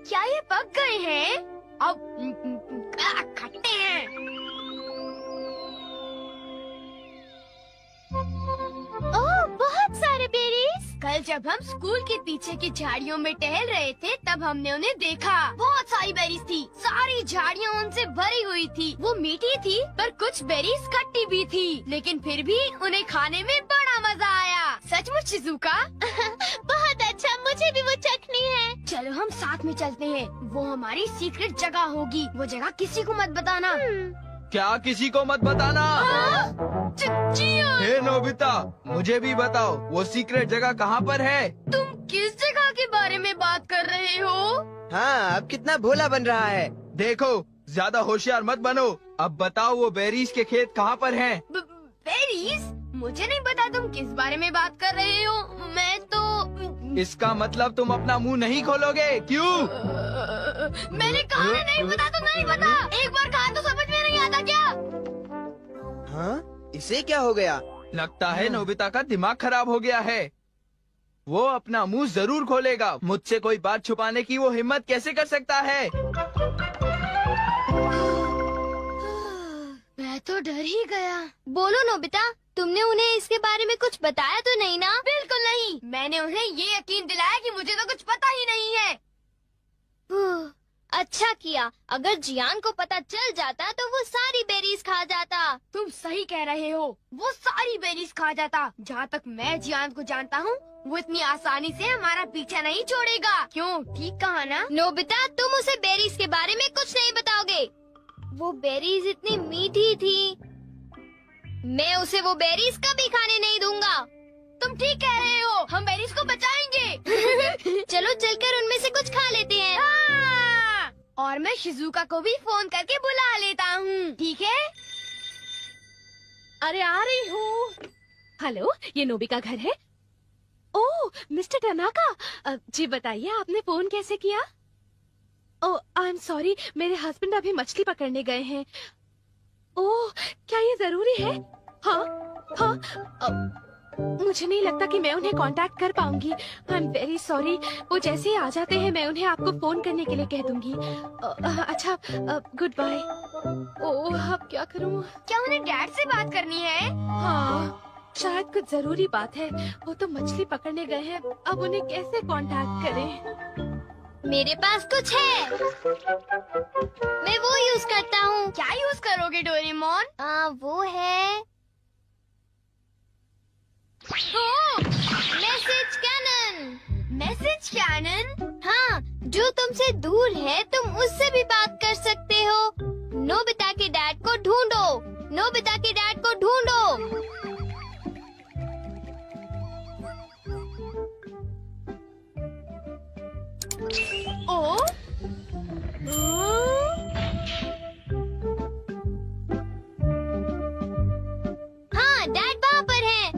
क्या ये पक गए हैं? अब खट्टे हैं। ओह, बहुत सारे बेरीज। कल जब हम स्कूल के पीछे की झाड़ियों में टहल रहे थे तब हमने उन्हें देखा। बहुत सारी बेरीज थी। सारी झाड़ियाँ उनसे भरी हुई थी। वो मीठी थी पर कुछ बेरीज खट्टी भी थी, लेकिन फिर भी उन्हें खाने में बड़ा मजा आया। सचमुच शिज़ुका? बहुत अच्छा, मुझे भी वो चखनी है। चलो हम साथ में चलते हैं। वो हमारी सीक्रेट जगह होगी। वो जगह किसी को मत बताना। क्या किसी को मत बताना? हे नोबिता, मुझे भी बताओ वो सीक्रेट जगह कहाँ पर है? तुम किस जगह के बारे में बात कर रहे हो? हाँ, अब कितना भोला बन रहा है। देखो, ज्यादा होशियार मत बनो। अब बताओ वो बेरीज के खेत कहाँ पर हैं? बेरीज? मुझे नहीं पता तुम किस बारे में बात कर रहे हो। मैं तो इसका मतलब तुम अपना मुंह नहीं खोलोगे, क्यों? मैंने कहा है नहीं पता तो नहीं पता। एक बार कहा तो समझ में नहीं आता क्या? हाँ, इसे क्या हो गया? लगता है नोबिता का दिमाग खराब हो गया है। वो अपना मुंह जरूर खोलेगा। मुझसे कोई बात छुपाने की वो हिम्मत कैसे कर सकता है? मैं तो डर ही गया। बोलो नोबिता, तुमने उन्हें इसके बारे में कुछ बताया तो नहीं ना? बिल्कुल नहीं। मैंने उन्हें ये यकीन दिलाया कि मुझे तो कुछ पता ही नहीं है। अच्छा किया। अगर जियान को पता चल जाता तो वो सारी बेरीज खा जाता। तुम सही कह रहे हो। वो सारी बेरीज खा जाता। जहाँ तक मैं जियान को जानता हूँ, वो इतनी आसानी से हमारा पीछा नहीं छोड़ेगा। क्यों, ठीक कहा ना? नोबिता, तुम उसे बेरीज के बारे में कुछ नहीं बताओगे। वो बेरीज इतनी मीठी थी। मैं उसे वो बेरीज कभी खाने नहीं दूंगा। तुम ठीक कह रहे हो। हम बेरीज को बचाएंगे। चलो चलकर उनमें से कुछ खा लेते हैं। और मैं शिज़ुका को भी फोन करके बुला लेता हूँ, ठीक है? अरे आ रही हूँ। हेलो, ये नोबी का घर है? ओह, मिस्टर टनाका, जी बताइए आपने फोन कैसे किया? ओह, आई एम सॉरी, मेरे हस्बैंड अभी मछली पकड़ने गए हैं। ओह, क्या ये जरूरी है? हाँ, हाँ, मुझे नहीं लगता कि मैं उन्हें कांटेक्ट कर पाऊंगी। I am very sorry. वो जैसे ही आ जाते हैं मैं उन्हें आपको फोन करने के लिए कह दूंगी। अच्छा, गुड बाय। ओह, अब क्या करूं? क्या उन्हें डैड से बात करनी है? हाँ, शायद कुछ जरूरी बात है। वो तो मछली पकड़ने गए हैं, अब उन्हें कैसे कांटेक्ट करें? मेरे पास कुछ है। मैं वो यूज करता हूँ। क्या यूज करोगे डोरेमोन? वो है मैसेज कैनन। Message cannon? हाँ, जो तुमसे दूर है तुम उससे भी बात कर सकते हो। नोबिता के डैड को ढूंढो। नोबिता के डैड को ढूंढो। ओ? हाँ, डैड वहाँ पर है।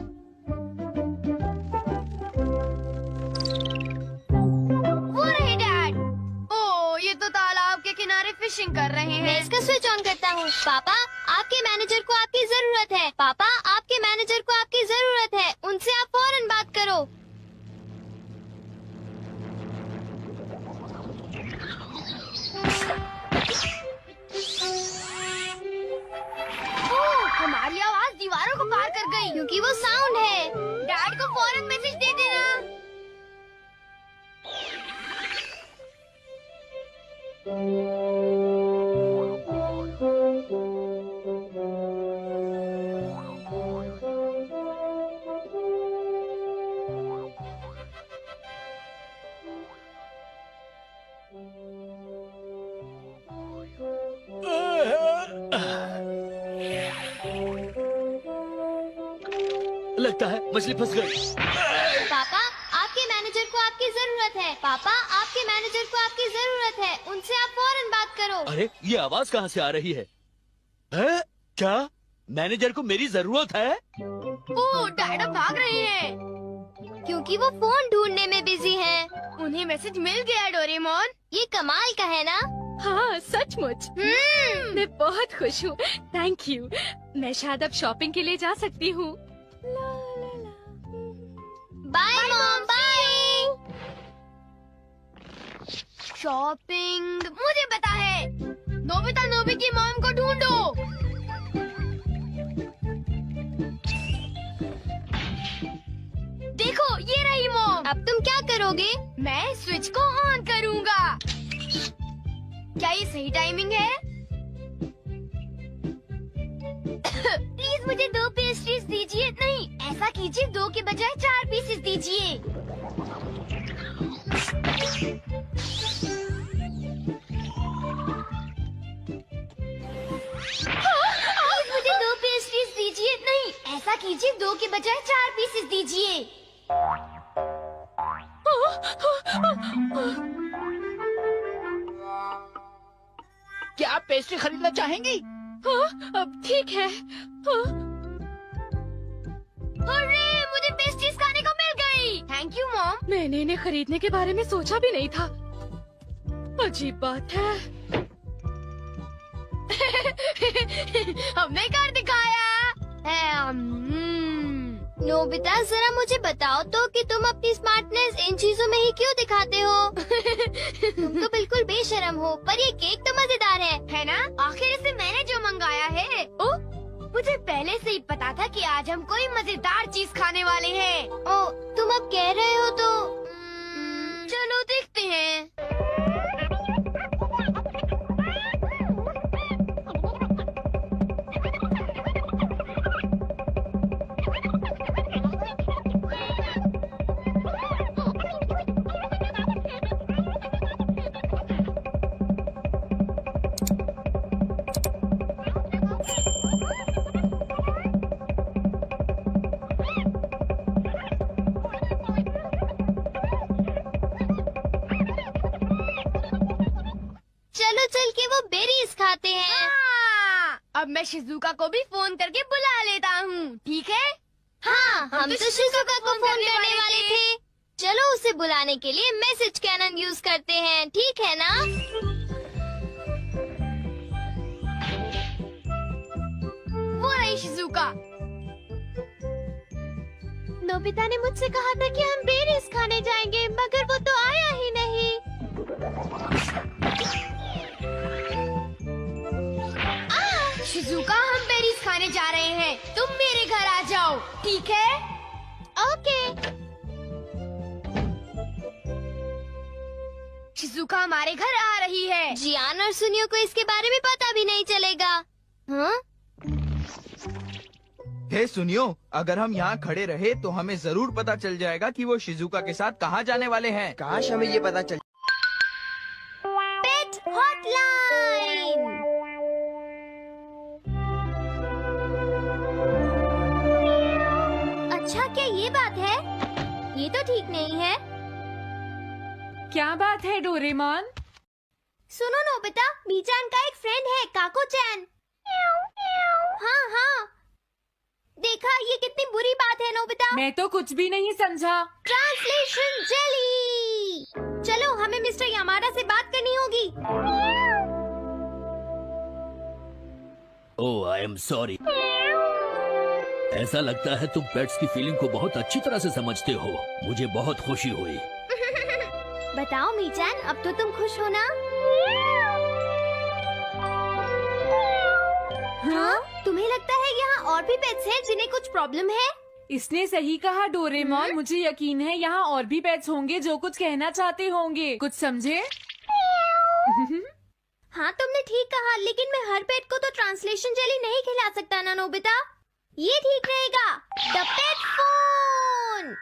वो रहे डैड। ओ, ये तो तालाब के किनारे फिशिंग कर रहे मैं हैं। इसका स्विच ऑन करता हूँ। पापा, आपके मैनेजर को आपकी जरूरत है। पापा, आपके मैनेजर को आपकी जरूरत है। उनसे आप फौरन बात करो। ओ, हमारी आवाज दीवारों को पार कर गई। क्योंकि वो साउंड है। डैड को फौरन मैसेज दे देना। लगता है मछली फंस गई। पापा, आपके मैनेजर को आपकी जरूरत है। पापा, आपके मैनेजर को आपकी जरूरत है। उनसे आप फौरन बात करो। अरे, ये आवाज कहाँ से आ रही है? हैं? क्या मैनेजर को मेरी जरूरत है? ओ, डैड अब भाग रहे हैं। क्योंकि वो फोन ढूंढने में बिजी हैं। उन्हें मैसेज मिल गया डोरेमोन। ये कमाल का है ना? हाँ, सचमुच। मैं बहुत खुश हूँ। Thank you. मैं शायद अब शॉपिंग के लिए जा सकती हूँ। Bye mom, bye. शॉपिंग मुझे पता है। नोबिता नोबी की मॉम को ढूंढो। देखो ये रही मॉम। अब तुम क्या करोगे? मैं स्विच को ऑन करूँगा। क्या ये सही टाइमिंग है? प्लीज मुझे 2 पेस्ट्रीज दीजिए। नहीं, ऐसा कीजिए 2 के बजाय 4 पीसेस दीजिए। प्लीज मुझे 2 पेस्ट्रीज दीजिए। नहीं, ऐसा कीजिए 2 के बजाय 4 पीसेस दीजिए। क्या आप पेस्ट्री खरीदना चाहेंगी? अब ठीक है। अरे मुझे पेस्ट्रीज खाने को मिल गई। Thank you mom. मैंने इन्हें खरीदने के बारे में सोचा भी नहीं था। अजीब बात है। हमने कर दिखाया। नोबिता जरा मुझे बताओ तो कि तुम अपनी स्मार्टनेस इन चीजों में ही क्यों दिखाते हो? तुम तो बिल्कुल बेशर्म हो। पर ये केक तो मजेदार है ना? आखिर इसे मैंने जो मंगाया है। ओ, मुझे पहले से ही पता था कि आज हम कोई मजेदार चीज खाने वाले हैं। ओ, तुम अब कह रहे हो तो चलो देखते हैं। अब मैं शिजुका को भी फोन करके बुला लेता हूँ, ठीक है? हाँ, हम तो शिजुका को फोन करने वाले थे। चलो उसे बुलाने के लिए मैसेज कैनन यूज करते हैं, ठीक है ना? वो रही शिजुका। नोबिता ने मुझसे कहा था कि हम बेरीज खाने जाएंगे, मगर वो तो आया ही नहीं। शिजुका, हम बेरीज खाने जा रहे हैं। तुम मेरे घर आ जाओ, ठीक है? ओके। शिजुका हमारे घर आ रही है। जियान और सुनियो को इसके बारे में पता भी नहीं चलेगा। हाँ? हे सुनियो, अगर हम यहाँ खड़े रहे तो हमें जरूर पता चल जाएगा कि वो शिजुका के साथ कहाँ जाने वाले हैं। काश हमें ये पता चल। पेट हॉटलाइन। अच्छा, क्या ये बात है? ये तो ठीक नहीं है। क्या बात है डोरेमोन? सुनो नोबिता, मीचान का एक फ्रेंड है, काको-चैन। हाँ हाँ, देखा, ये कितनी बुरी बात है नोबिता। मैं तो कुछ भी नहीं समझा। Translation jelly. चलो, हमें मिस्टर यामाडा से बात करनी होगी। ओह, आई एम सॉरी। ऐसा लगता है तुम पेट्स की फीलिंग को बहुत अच्छी तरह से समझते हो। मुझे बहुत खुशी हुई। बताओ मीचान, अब तो तुम खुश हो ना? हाँ? तुम्हें लगता है यहाँ और भी पेट्स हैं जिन्हें कुछ प्रॉब्लम है? इसने सही कहा डोरेमोन। मुझे यकीन है यहाँ और भी पेट्स होंगे जो कुछ कहना चाहते होंगे। कुछ समझे? हाँ, तुमने ठीक कहा, लेकिन मैं हर पेट को तो ट्रांसलेशन जेली नहीं खिला सकता ना नोबिता। ये ठीक रहेगा। The pet phone.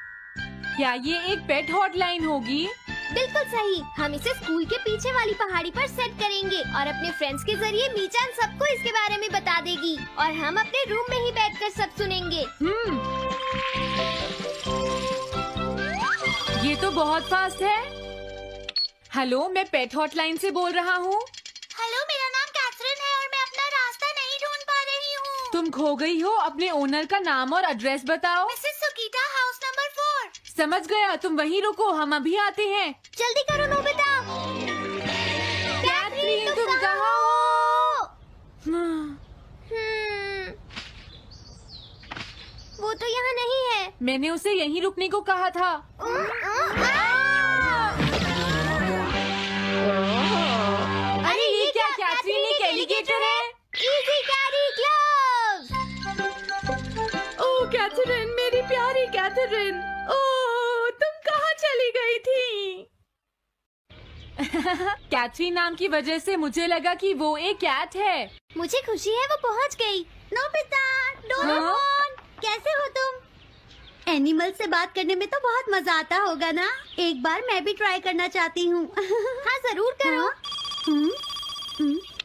क्या ये एक पेट हॉटलाइन होगी? बिल्कुल सही। हम इसे स्कूल के पीछे वाली पहाड़ी पर सेट करेंगे और अपने फ्रेंड्स के जरिए मीचान सबको इसके बारे में बता देगी और हम अपने रूम में ही बैठकर सब सुनेंगे। ये तो बहुत फास्ट है। हेलो, मैं पेट हॉटलाइन से बोल रहा हूँ। हेलो, मेरा नाम कैथरीन है और मैं अपना रास्ता नहीं ढूंढ पा रही हूँ। तुम खो गई हो। अपने ओनर का नाम और एड्रेस बताओ। मिसेस सुकीटा, हाउस नंबर 4। समझ गया, तुम वहीं रुको, हम अभी आते हैं। जल्दी करो नोबिता। कैथरीन, तुम कहाँ हो? वो तो यहाँ नहीं है। मैंने उसे यहीं रुकने को कहा था। कैथरीन नाम की वजह से मुझे लगा कि वो एक कैट है। मुझे खुशी है वो पहुंच गई। नोबिता, डोरेमोन, कैसे हो तुम? एनिमल से बात करने में तो बहुत मजा आता होगा ना? एक बार मैं भी ट्राई करना चाहती हूँ। हाँ जरूर करो।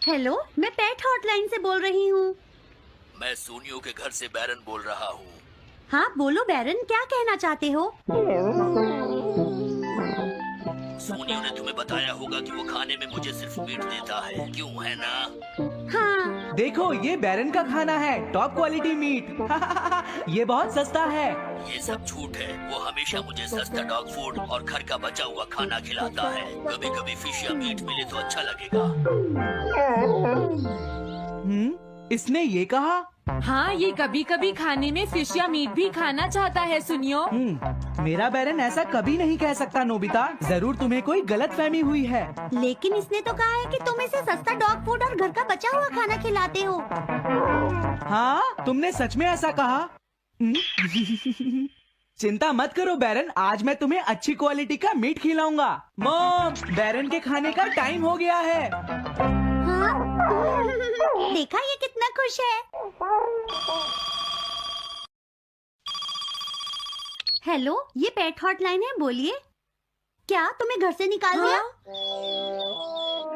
हेलो, मैं पेट हॉटलाइन से बोल रही हूँ। मैं सोनियो के घर से बैरन बोल रहा हूँ। हाँ बोलो बैरन, क्या कहना चाहते हो? सोनियो ने तुम्हें बताया होगा कि वो खाने में मुझे सिर्फ मीट देता है, क्यों है ना? हाँ। देखो ये बैरन का खाना है, टॉप क्वालिटी मीट। ये बहुत सस्ता है। ये सब झूठ है। वो हमेशा मुझे सस्ता डॉग फूड और घर का बचा हुआ खाना खिलाता है। कभी कभी फिश या मीट मिले तो अच्छा लगेगा। इसने ये कहा? हाँ, ये कभी कभी खाने में फिश या मीट भी खाना चाहता है। सुनियो, मेरा बैरन ऐसा कभी नहीं कह सकता नोबिता। जरूर तुम्हें कोई गलतफहमी हुई है। लेकिन इसने तो कहा है कि तुम इसे सस्ता डॉग फूड और घर का बचा हुआ खाना खिलाते हो। हाँ, तुमने सच में ऐसा कहा? चिंता मत करो बैरन, आज मैं तुम्हें अच्छी क्वालिटी का मीट खिलाऊंगा। मॉम, बैरन के खाने का टाइम हो गया है। हाँ? देखा ये कितना खुश है। हेलो, ये पेट हॉटलाइन है, बोलिए। क्या तुम्हें घर से निकाल दिया?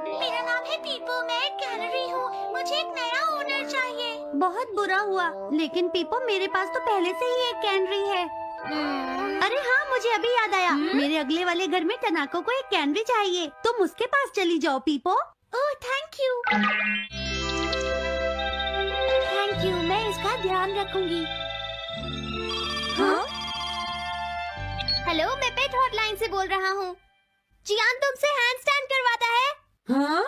मेरा नाम है पीपो, मैं एक कैनरी हूँ। मुझे एक नया ओनर चाहिए। बहुत बुरा हुआ, लेकिन पीपो मेरे पास तो पहले से ही एक कैनरी है। अरे हाँ, मुझे अभी याद आया। मेरे अगले वाले घर में टनाको को एक कैनरी चाहिए। तुम उसके पास चली जाओ पीपो। Oh thank you. Thank you, मैं इसका ध्यान रखूंगी। हाँ? हेलो, मैं पेट हॉटलाइन से बोल रहा हूँ। जियान तुमसे हैंडस्टैंड करवाता है। हाँ?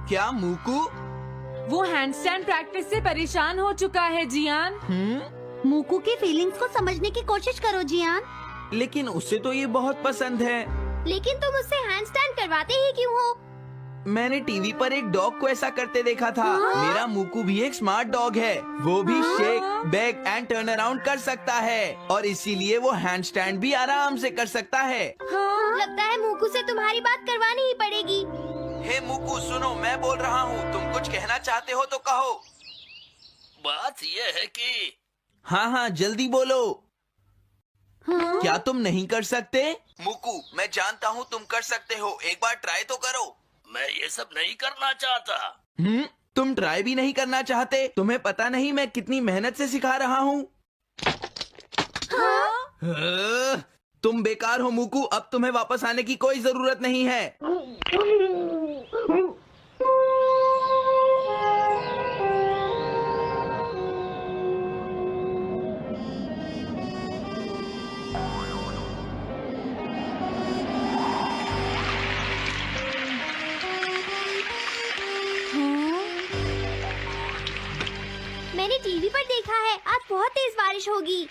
क्या मूकू? वो हैंडस्टैंड प्रैक्टिस से परेशान हो चुका है जियान। मूकू की फीलिंग्स को समझने की कोशिश करो जियान। लेकिन उसे तो ये बहुत पसंद है। लेकिन तुम उससे हैंडस्टैंड करवाते ही क्यों हो? मैंने टीवी पर एक डॉग को ऐसा करते देखा था। मेरा मूकू भी एक स्मार्ट डॉग है। वो भी shake, back and turn around कर सकता है और इसीलिए वो हैंड स्टैंड भी आराम से कर सकता है। लगता है मूकू से तुम्हारी बात करवानी ही पड़ेगी। हे मूकू, सुनो, मैं बोल रहा हूँ। तुम कुछ कहना चाहते हो तो कहो। बात ये है कि हाँ हाँ, जल्दी बोलो। क्या तुम नहीं कर सकते? मूकू, मैं जानता हूँ तुम कर सकते हो। एक बार ट्राई तो करो। मैं ये सब नहीं करना चाहता। तुम ट्राई भी नहीं करना चाहते? तुम्हें पता नहीं मैं कितनी मेहनत से सिखा रहा हूँ। तुम बेकार हो मूकू। अब तुम्हें वापस आने की कोई जरूरत नहीं है। मैंने टीवी पर देखा है आज बहुत तेज बारिश होगी।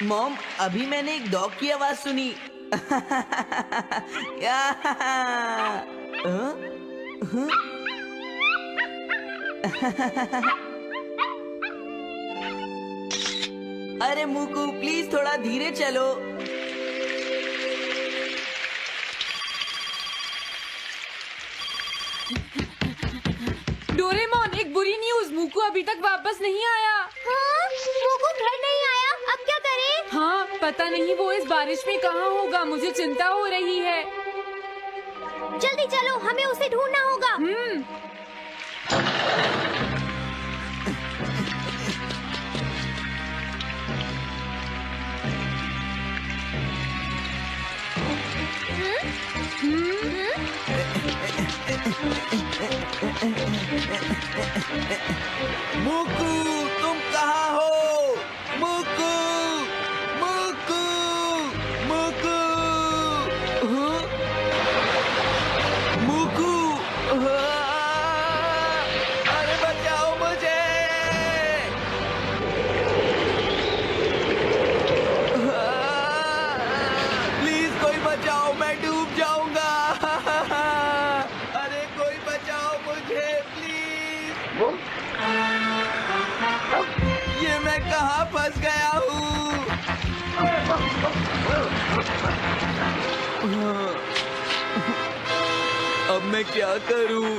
मॉम, अभी मैंने एक डॉग की आवाज सुनी। अरे मूकू, प्लीज थोड़ा धीरे चलो। डोरेमोन, एक बुरी न्यूज, मूकू अभी तक वापस नहीं आया। हाँ? मूकू घर नहीं आया, अब क्या करें? हाँ, पता नहीं वो इस बारिश में कहाँ होगा। मुझे चिंता हो रही है। जल्दी चलो, हमें उसे ढूंढना होगा। मूकू, तुम कहाँ हो? मूकू, मूकू, मूकू, मूकू, अरे बचाओ मुझे। प्लीज कोई बचाओ, मैं डूब जाऊंगा। अरे कोई बचाओ मुझे प्लीज। फंस गया हूँ। अब मैं क्या करूँ?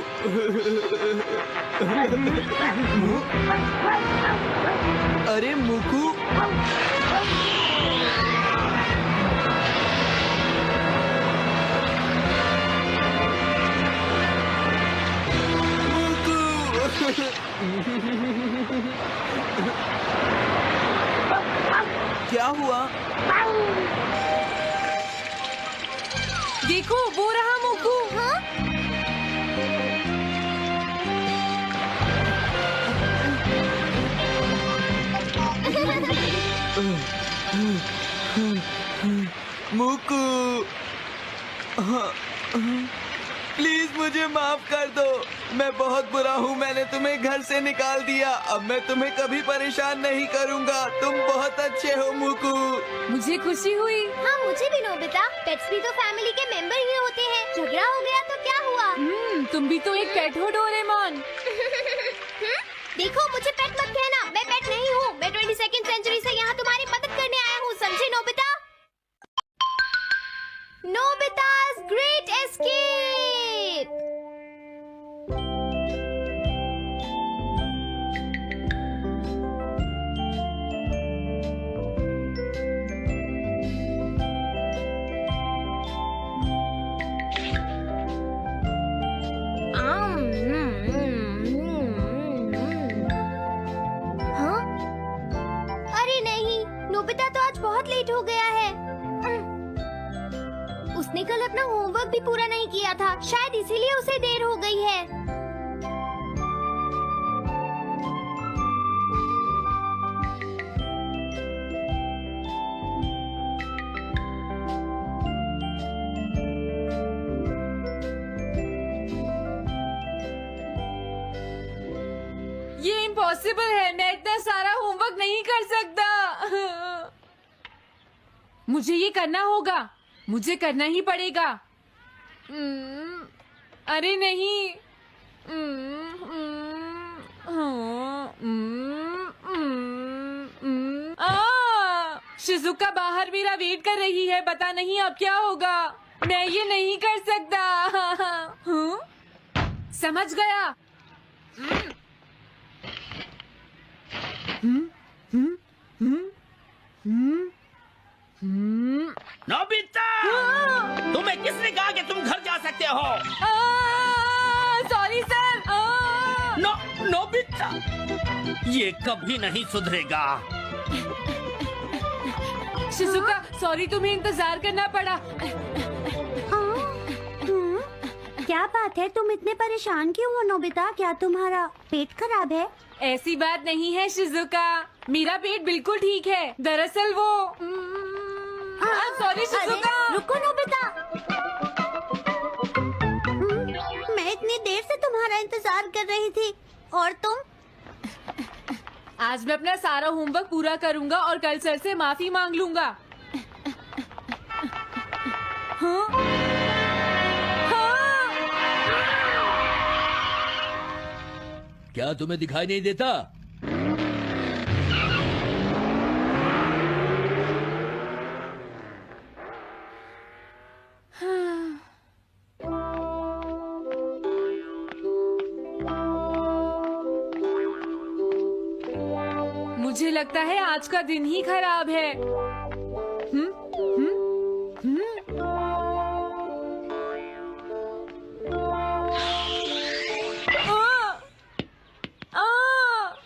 अरे मुकू, क्या हुआ? देखो वो रहा मुकू। हाँ? मुकू, प्लीज मुझे माफ कर दो। मैं बहुत बुरा हूँ, मैंने तुम्हें घर से निकाल दिया। अब मैं तुम्हें कभी परेशान नहीं करूँगा। तुम बहुत अच्छे हो मुकू। मुझे खुशी हुई। हाँ मुझे भी नोबिता। पेट्स भी तो फैमिली के मेंबर ही होते हैं। झगड़ा हो गया तो क्या हुआ? तुम भी तो एक पेट हो डोरेमोन। देखो मुझे पेट मत कहना, मैं पेट नहीं हूँ। मैं 22वीं सेंचुरी से यहाँ तुम्हारी मदद करने आया हूँ, समझे नोबिता? नोबिता's great escape. हाँ? अरे नहीं, नोबिता तो आज बहुत लेट हो गया है। उसने कल अपना होमवर्क भी पूरा नहीं किया था, शायद इसीलिए उसे देर हो गई है। ये इम्पॉसिबल है, मैं इतना सारा होमवर्क नहीं कर सकता। मुझे ये करना होगा, मुझे करना ही पड़ेगा। अरे नहीं। शिजुका बाहर मेरा वेट कर रही है, पता नहीं अब क्या होगा। मैं ये नहीं कर सकता। समझ गया। नोबिता, तुम्हें किसने कहा कि तुम घर जा सकते हो? Sorry sir. नोबिता, ये कभी नहीं सुधरेगा। शिजुका सॉरी, तुम्हें इंतजार करना पड़ा। क्या बात है, तुम इतने परेशान क्यों हो नोबिता? क्या तुम्हारा पेट खराब है? ऐसी बात नहीं है शिजुका, मेरा पेट बिल्कुल ठीक है। दरअसल वो सॉरी शिजुका। रुको नोबिता। मैं इतनी देर से तुम्हारा इंतजार कर रही थी और तुम? आज मैं अपना सारा होमवर्क पूरा करूंगा और कल सर से माफी मांग लूंगा। हाँ? हाँ? क्या तुम्हें दिखाई नहीं देता? मुझे लगता है आज का दिन ही खराब है।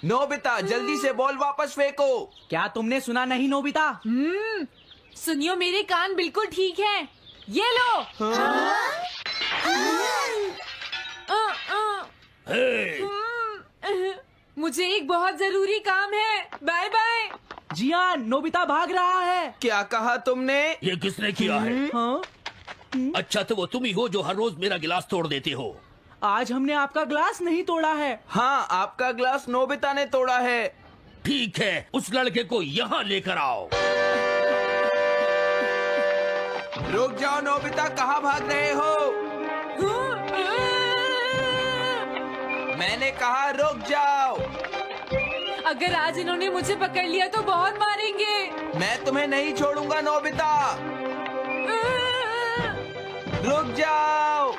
नोबिता, जल्दी से बॉल वापस फेंको। क्या तुमने सुना नहीं नोबिता? सुनियो, मेरे कान बिल्कुल ठीक हैं। ये लो। मुझे एक बहुत जरूरी काम है। Bye bye. जियान, नोबिता भाग रहा है। क्या कहा तुमने? ये किसने किया है? हाँ? अच्छा तो वो तुम ही हो जो हर रोज मेरा गिलास तोड़ देते हो। आज हमने आपका ग्लास नहीं तोड़ा है। हाँ, आपका ग्लास नोबिता ने तोड़ा है। ठीक है, उस लड़के को यहाँ लेकर आओ। रुक जाओ नोबिता, कहाँ भाग रहे हो? मैंने कहा रुक जाओ। अगर आज इन्होंने मुझे पकड़ लिया तो बहुत मारेंगे। मैं तुम्हें नहीं छोड़ूंगा नोबिता, रुक जाओ।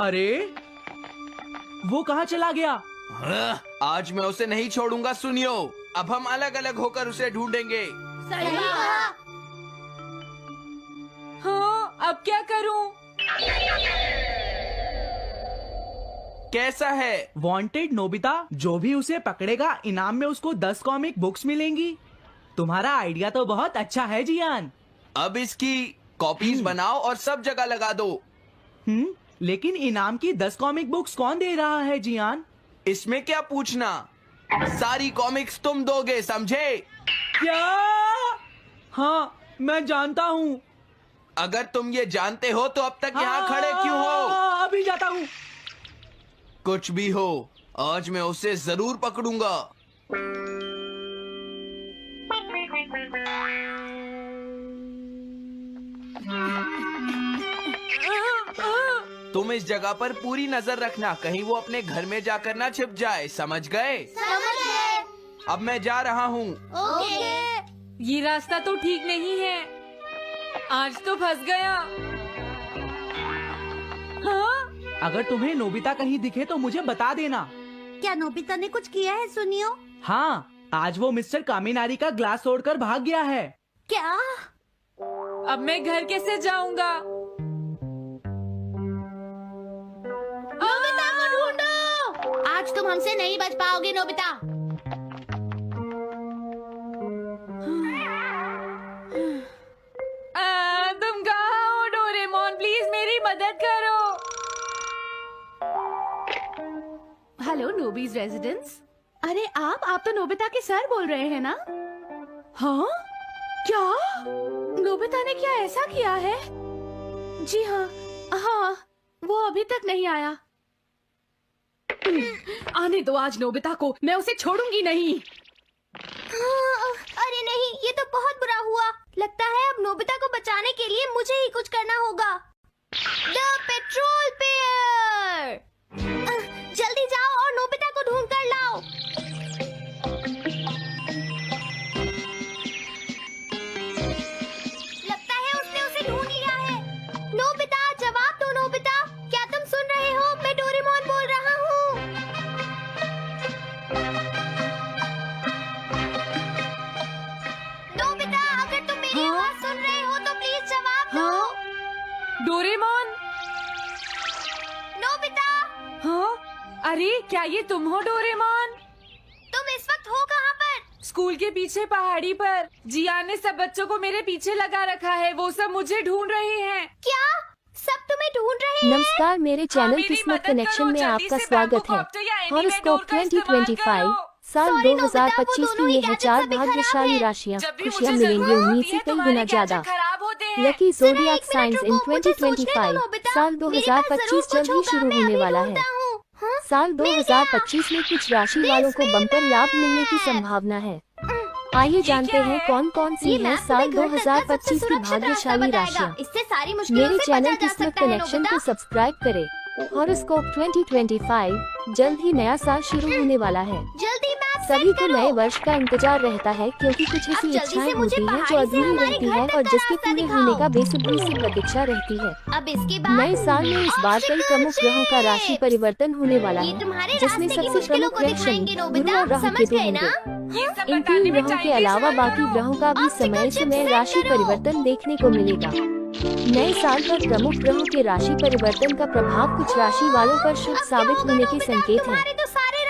अरे वो कहाँ चला गया? आज मैं उसे नहीं छोड़ूंगा। सुनियो, अब हम अलग अलग होकर उसे ढूंढेंगे। सही कहा। हाँ, अब क्या करूं? कैसा है? वांटेड नोबिता, जो भी उसे पकड़ेगा इनाम में उसको 10 कॉमिक बुक्स मिलेंगी। तुम्हारा आइडिया तो बहुत अच्छा है जियान। अब इसकी कॉपीज बनाओ और सब जगह लगा दो। लेकिन इनाम की 10 कॉमिक बुक्स कौन दे रहा है जियान? इसमें क्या पूछना, सारी कॉमिक्स तुम दोगे, समझे? क्या? हाँ, मैं जानता हूँ। अगर तुम ये जानते हो तो अब तक यहाँ खड़े क्यों हो? अभी जाता हूँ। कुछ भी हो, आज मैं उसे जरूर पकड़ूंगा। तुम इस जगह पर पूरी नजर रखना, कहीं वो अपने घर में जाकर ना छिप जाए, समझ गए? समझ गए। अब मैं जा रहा हूँ। ओके। ये रास्ता तो ठीक नहीं है, आज तो फंस गया। हाँ? अगर तुम्हें नोबिता कहीं दिखे तो मुझे बता देना। क्या नोबिता ने कुछ किया है सुनियो? हाँ, आज वो मिस्टर कामिनारी का ग्लास तोड़कर भाग गया है। क्या? अब मैं घर कैसे जाऊंगा? नोबिता को ढूंढो। आज तुम हमसे नहीं बच पाओगे नोबिता। तुम कहाँ हो डोरेमोन? प्लीज मेरी मदद करो। हेलो नोबीज रेजिडेंस। अरे आप तो नोबिता के सर बोल रहे हैं ना? हाँ? क्या? नोबिता ने क्या ऐसा किया है? जी हाँ, हाँ, वो अभी तक नहीं आया। आने दो आज नोबिता को, मैं उसे छोड़ूंगी नहीं। अरे नहीं, ये तो बहुत बुरा हुआ। लगता है अब नोबिता को बचाने के लिए मुझे ही कुछ करना होगा। द पेट्रोल पेयर, जल्दी जाओ और नोबिता को ढूंढ कर लाओ। लगता है उसने उसे ढूंढ लिया है। नोबिता, जवाब दो नोबिता, क्या तुम सुन रहे हो? मैं डोरेमोन बोल रहा हूँ। नोबिता, अगर तुम मेरी आवाज सुन रहे हो तो प्लीज जवाब दो। डोरेमोन? नोबिता, हाँ? अरे क्या ये तुम हो डोरेमोन? तुम इस वक्त हो कहाँ पर? स्कूल के पीछे पहाड़ी पर। जियान ने सब बच्चों को मेरे पीछे लगा रखा है, वो सब मुझे ढूंढ रहे हैं। क्या सब तुम्हें ढूंढ रहे हैं? नमस्कार, मेरे चैनल मेरी किस्मत मदद कनेक्शन करो, में जल्दी आपका से स्वागत है। बैंकॉक या हॉरोस्कोप एनीवे डोर का 2025 साल Sorry, नोबिता, वो 2025 दोनों की ही ये है gadgets 4 अभी खराब भाग्यशाली हैं। राशियां। जब भी खुशियां मुझे मिलेंगी जरूरत उम्मीद होती से है कई तुम्हारे गुना ज्यादा। gadget खराब होते हैं। लकी जरा ज़ोडिएक एक मिनट साइंस इन रुको, मुझे सोचने दो 2025 नोबिता। साल मेरे पास जरूर 2025 कुछ जल्द ही होगा, शुरू मैं होने अभी वाला है। ढूंढता हूँ। हाँ? साल मिल गया। 2025 में कुछ राशि वालों को बम्पर लाभ मिलने की संभावना है। आइए जानते क्या हैं है? कौन कौन सी ये है मैप साल तुम्हें घर तक का सबसे 2025 की सुरक्षित रास्ता भाग्यशाली बताएगा। राशियां। इससे सारी मुश्किलों मेरे से चैनल बचा जा किस्मत सकता है कनेक्शन नोबिता। को सब्सक्राइब करें। हॉरोस्कोप 2025 जल्द ही नया साल शुरू होने वाला है। जल्दी मैप सभी सेट को करो। नए वर्ष का इंतजार रहता है, क्योंकि कुछ अब ऐसी जल्दी इच्छाएं से मुझे होती हैं जो पहाड़ी से अधूरी हमारे रहती घर हैं तक और का जिसके रास्ता पूरे दिखाओ। होने का बेसब्री से प्रतीक्षा रहती है। अब इसके बाद नए साल में इस बार कई प्रमुख ग्रहों का राशि परिवर्तन होने वाला ये है, तुम्हारे जिसमें रास्ते की सबसे मुश्किलों प्रमुख को ग्रह शनि, दिखाएंगे गुरु नोबिता, और राहु समझ केतु गए ना? होंगे। ये सब इन बताने 3 में ग्रहों के time अलावा waste मत बाकी करो। ग्रहों का भी Obstacle समय chips समय set राशि करो। परिवर्तन देखने को मिलेगा। नए साल पर प्रमुख ग्रहों के राशि परिवर्तन का प्रभाव कुछ राशि वालों पर शुभ साबित होने के संकेत हैं।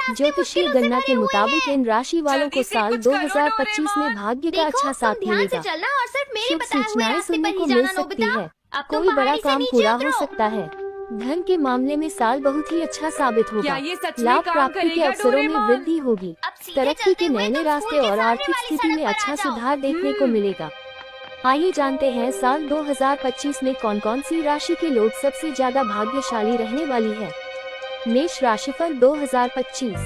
ज्योतिषीय गणना के मुताबिक इन राशि वालों को जल्दी से साल कुछ करो 2025 में भाग्य का अच्छा साथ मिलेगा। चलना और सिर्फ मेरे शुभ बताए हुए सूचनाएं रास्ते सुनने पर को ही मिल जाना सकती नोबिता। है। अब तो कोई बड़ा पहाड़ी से काम नीचे पूरा हो उतरो। सकता है। धन के मामले में साल बहुत ही अच्छा साबित क्या होगा। ये सच में लाभ काम प्राप्ति के करेगा अवसरों में डोरेमोन? वृद्धि होगी। अब सीधे तरक्की चलते के हुए नए तुम रास्ते स्कूल के और सामने आर्थिक वाली स्थिति सड़क में पर अच्छा आ जाओ। सुधार देखने को मिलेगा। आइए जानते हैं साल 2025 में कौन कौन सी राशि के लोग सबसे ज्यादा भाग्यशाली रहने वाली है। मेष राशिफल 2025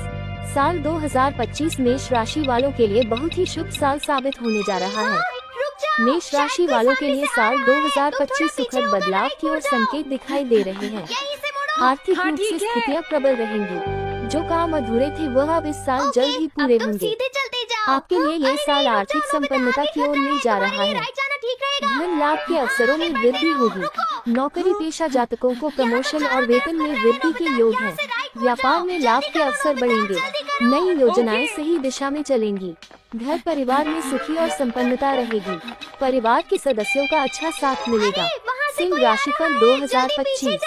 साल 2025 मेष राशि वालों के लिए बहुत ही शुभ साल साबित होने जा रहा है। रुक जाओ, मेष राशि शायद कोई वालों के सामने लिए से आ साल रहा है। तुम थोड़ा 2025 पीछे सुखद होकर बदलाव राइट की ओर मुड़ जाओ। संकेत दिखाई दे रहे हैं। यहीं से मुड़ो। आर्थिक हाँ, रूप से ठीक है। स्थितियाँ प्रबल रहेंगी। जो काम अधूरे थे वह अब इस साल जल्द ही पूरे अब तुम होंगे। सीधे चलते जाओ। आपके लिए ये अरे साल नहीं, रुक आर्थिक जाओ, नोबिता, संपन्नता आगे की ओर खतरा ले है, जा तुम्हारे रहा लिए है। राइट जाना ठीक रहेगा। धन लाभ के अवसरों में वृद्धि होगी। नौकरी पेशा जातकों को प्रमोशन और वेतन में वृद्धि के योग है। व्यापार में लाभ के अवसर बढ़ेंगे। नई योजनाएं सही दिशा में चलेंगी। घर परिवार में सुखी और संपन्नता रहेगी। परिवार के सदस्यों का अच्छा साथ मिलेगा। सिंह राशिफल 2025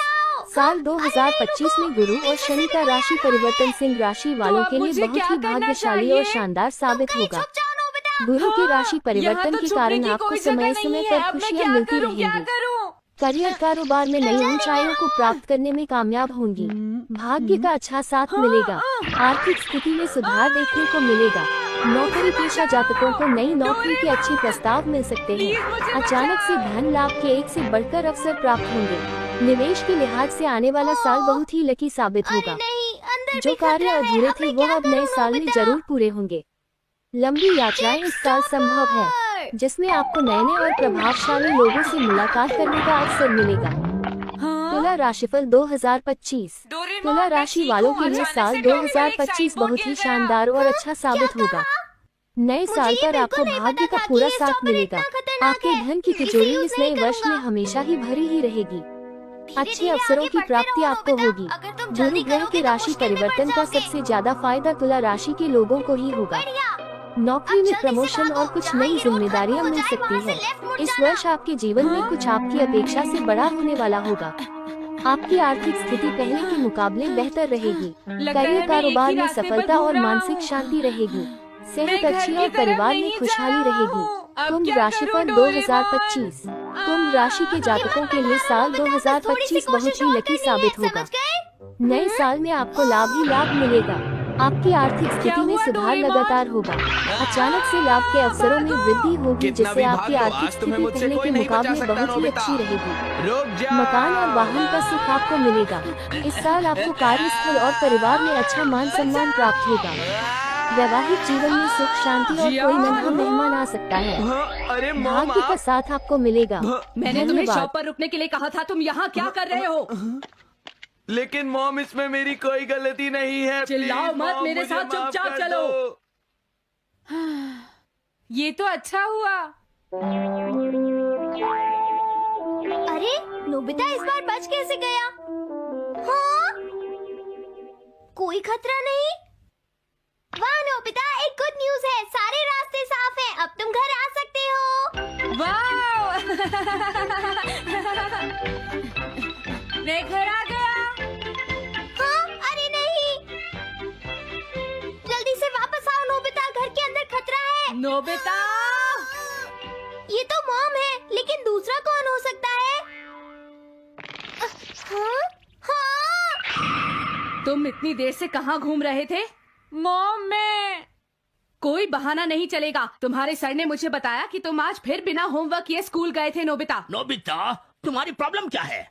साल 2025 में गुरु और शनि का राशि परिवर्तन सिंह राशि वालों अब के लिए मुझे बहुत क्या ही करना भाग्यशाली और चाहिए? शानदार साबित होगा। छुप जाओ नोबिता। गुरु के राशि यहाँ परिवर्तन तो के छुपने कारण की आपको कोई जगह समय नहीं समय है। पर अब मैं खुशियाँ क्या मिलती करूं, क्या रहेंगी। करूं? करियर कारोबार में नई ऊंचाइयों को प्राप्त करने में कामयाब होंगी। भाग्य का अच्छा साथ मिलेगा। आर्थिक स्थिति में सुधार देखने को मिलेगा। नौकरी पेशा जातकों को नई नौकरी के अच्छे प्रस्ताव मिल सकते हैं। अचानक से धन लाभ के एक से बढ़कर अवसर प्राप्त होंगे। निवेश के लिहाज से आने वाला साल बहुत ही लकी साबित होगा। नहीं, अंदर जो भी कार्य खतरा है। अधूरे अब थे मैं वो क्या अब नए करूं, साल में नोबिता? जरूर पूरे होंगे। लंबी यात्राएं इस साल संभव है, जिसमें आपको नए और प्रभावशाली लोगों से मुलाकात करने का अवसर मिलेगा। तुला राशिफल 2025 तुला राशि वालों के लिए साल 2025 बहुत ही शानदार और अच्छा साबित होगा। नए साल पर आपको भाग्य का पूरा साथ मिलेगा। आपके धन की तिजोरी इस नए वर्ष में हमेशा ही भरी ही रहेगी। अच्छे अवसरों की प्राप्ति आपको होगी। गुरु ग्रह के राशि परिवर्तन का सबसे ज्यादा फायदा तुला राशि के लोगों को ही होगा। नौकरी में प्रमोशन और कुछ नई जिम्मेदारियां मिल सकती है। इस वर्ष आपके जीवन में कुछ आपकी अपेक्षा से बड़ा होने वाला होगा। आपकी आर्थिक स्थिति पहले के मुकाबले बेहतर रहेगी। करियर कारोबार में सफलता और मानसिक शांति रहेगी। सेहत अच्छी और परिवार में खुशहाली रहेगी। कुंभ राशिफल 2025 कुंभ राशि के जातकों के लिए साल 2025 बहुत ही लकी साबित होगा। नए साल में आपको लाभ ही लाभ मिलेगा। आपकी आर्थिक स्थिति में सुधार लगातार होगा। अचानक से लाभ के अवसरों में वृद्धि होगी, कितना जिससे भी आपकी भाग लो, आर्थिक आज तुम्हें स्थिति मुझसे पहले कोई के नहीं बचा मुकाबले सकता, बहुत ही नोबिता। अच्छी रहेगी। रुक जा। मकान और वाहन का सुख आपको मिलेगा। इस साल आपको कार्यस्थल और परिवार में अच्छा मान सम्मान प्राप्त होगा। वैवाहिक जीवन में सुख शांति और कोई नन्हा मेहमान आ सकता है। अरे मॉम, भाग्य का आप साथ आपको मिलेगा। मैंने तुम्हें धन्यवाद। शॉप पर रुकने के लिए कहा था, तुम यहाँ क्या कर रहे हो? लेकिन मॉम, इसमें मेरी कोई गलती नहीं है। चिल्लाओ प्लीज, मत, मॉम, मेरे मुझे साथ माफ चुपचाप कर चलो। दो। ये तो अच्छा हुआ। अरे नोबिता इस बार बच कैसे गया? हाँ? कोई खतरा नहीं? वाह नोबिता, एक गुड न्यूज़ है, सारे रास्ते साफ हैं, अब तुम घर आ सकते हो। वाह! मैं घर आ गया। हाँ? अरे नहीं, जल्दी से वापस आओ नोबिता, घर के अंदर खतरा है। नोबिता! ये तो मॉम है, लेकिन दूसरा कौन हो सकता है? हाँ? हाँ? तुम इतनी देर से कहाँ घूम रहे थे? मॉम, मैं कोई बहाना नहीं चलेगा। तुम्हारे सर ने मुझे बताया कि तुम आज फिर बिना होमवर्क किए स्कूल गए थे। नोबिता, नोबिता, तुम्हारी प्रॉब्लम क्या है?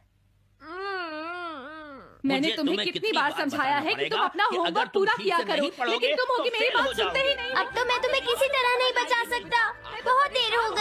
मैंने मुझे तुम्हें कितनी बार समझाया है कि तुम अपना कि अगर होमवर्क तुम पूरा ठीक किया से नहीं करो, पढ़ोगे, लेकिन तुम होगी तो मेरी फेल हो बात सुनते ही जाओगे। नहीं। अब तो मैं तुम्हें किसी तरह नहीं बचा सकता, बहुत देर हो गई।